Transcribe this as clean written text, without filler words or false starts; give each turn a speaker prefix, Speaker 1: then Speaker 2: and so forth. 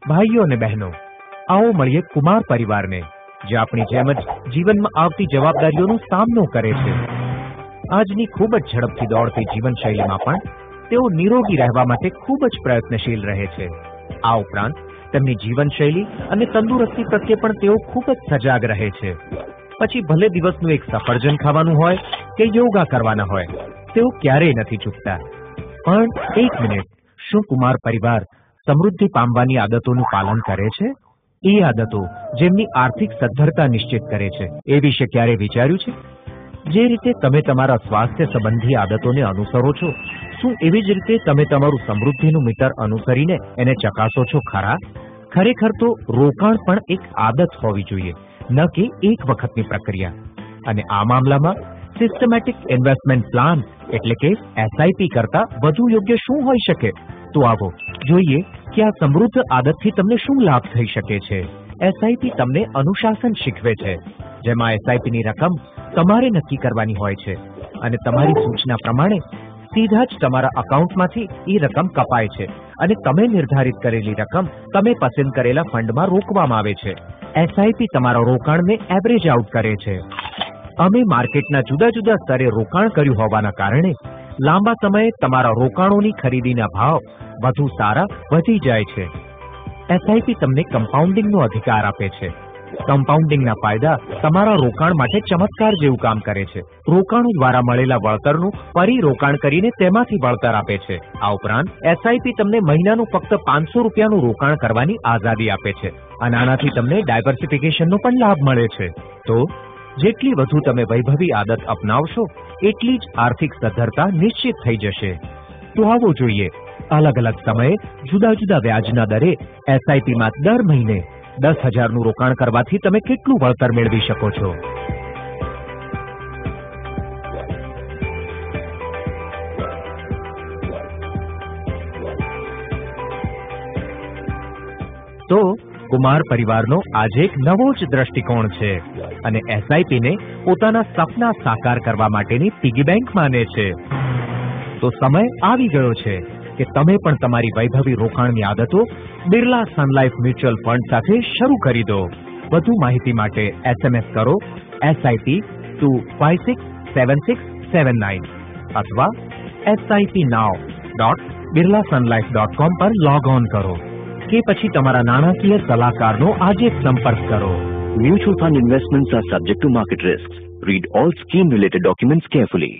Speaker 1: ભાઈઓ અને બહેનો, આવો મળીએ કુમાર પરિવારને, જે આપણી જેમ જ જીવનમાં આવતી જવાબદારીઓનો સામનો કરે છે. આજની ખૂબ જ ઝડપથી દોડતી જીવનશૈલીમાં પણ તેઓ નિરોગી રહેવા માટે ખૂબ જ પ્રયત્નશીલ રહે છે. આ ઉપરાંત તેમની જીવનશૈલી અને તંદુરસ્તી પ્રત્યે પણ તેઓ ખૂબ જ સજાગ રહે છે. પછી ભલે દિવસનું એક સફરજન ખાવાનું હોય કે યોગા કરવાના હોય, તેઓ ક્યારેય નથી ચૂકતા. પણ એક મિનિટ, શું કુમાર પરિવાર સમૃદ્ધિ પામવાની આદતોનું પાલન કરે છે? એ આદતો જેમની આર્થિક સદ્ધરતા નિશ્ચિત કરે છે, એ વિશે ક્યારે વિચાર્યું છે? જે રીતે તમે તમારા સ્વાસ્થ્ય સંબંધી આદતોને અનુસરો છો, શું એવી જ રીતે તમે તમારું સમૃદ્ધિનું મીટર અનુસરીને એને ચકાસો છો ખરા? ખરેખર તો રોકાણ પણ એક આદત હોવી જોઈએ, ન કે એક વખતની પ્રક્રિયા. અને આ મામલામાં સિસ્ટમેટિક ઇન્વેસ્ટમેન્ટ પ્લાન એટલે કે SIP કરતા વધુ યોગ્ય શું હોઈ શકે? તો આવો જોઈએ કે આ સમૃદ્ધ આદતથી તમને શું લાભ થઈ શકે છે. SIP તમને અનુશાસન શીખવે છે, જેમાં SIP ની રકમ તમારે નક્કી કરવાની હોય છે અને તમારી સૂચના પ્રમાણે સીધા જ તમારા અકાઉન્ટમાંથી એ રકમ કપાય છે અને તમે નિર્ધારિત કરેલી રકમ તમે પસંદ કરેલા ફંડમાં રોકવામાં આવે છે. SIP તમારા રોકાણને એવરેજ આઉટ કરે છે. અમે માર્કેટના જુદા જુદા સ્તરે રોકાણ કર્યું હોવાના કારણે લાંબા સમયે તમારા રોકાણોની ખરીદીના ભાવ વધુ સારા વધી જાય છે. SIP તમને કમ્પાઉન્ડિંગનો અધિકાર આપે છે. કમ્પાઉન્ડિંગના ફાયદા તમારા રોકાણ માટે ચમત્કાર જેવું કામ કરે છે. રોકાણો દ્વારા મળેલા વળતરનું ફરી રોકાણ કરીને તેમાંથી વળતર આપે છે. આ ઉપરાંત SIP તમને મહિનાનું ફક્ત 500 રૂપિયાનું રોકાણ કરવાની આઝાદી આપે છે અને આનાથી તમને ડાયવર્સિફિકેશનનો પણ લાભ મળે છે. તો જેટલી વધુ તમે વૈભવી આદત અપનાવશો, એટલી જ આર્થિક સદ્ધરતા નિશ્ચિત થઈ જશે. તો આવો જોઈએ અલગ અલગ સમયે જુદા જુદા વ્યાજના દરે SIP માં દર મહિને 10,000નું રોકાણ કરવાથી તમે કેટલું વળતર મેળવી શકો છો. તો કુમાર પરિવારનો આજે એક નવો જ દ્રષ્ટિકોણ છે અને SIP ને પોતાના સપના સાકાર કરવા માટેની પિગી બેંક માને છે. તો સમય આવી ગયો છે કે તમે પણ તમારી વૈભવી રોકાણની આદતો બિરલા સન લાઈફ મ્યુચ્યુઅલ ફંડ સાથે શરૂ કરી દો. વધુ માહિતી માટે SMS કરો SIP to 567679 અથવા sipnow.birlasunlife.com પર લોગ ઓન કરો કે પછી તમારા નાણાકીય સલાહકારનો આજે જ સંપર્ક કરો.
Speaker 2: Mutual fund investments are subject to market risks. Read all scheme related documents carefully.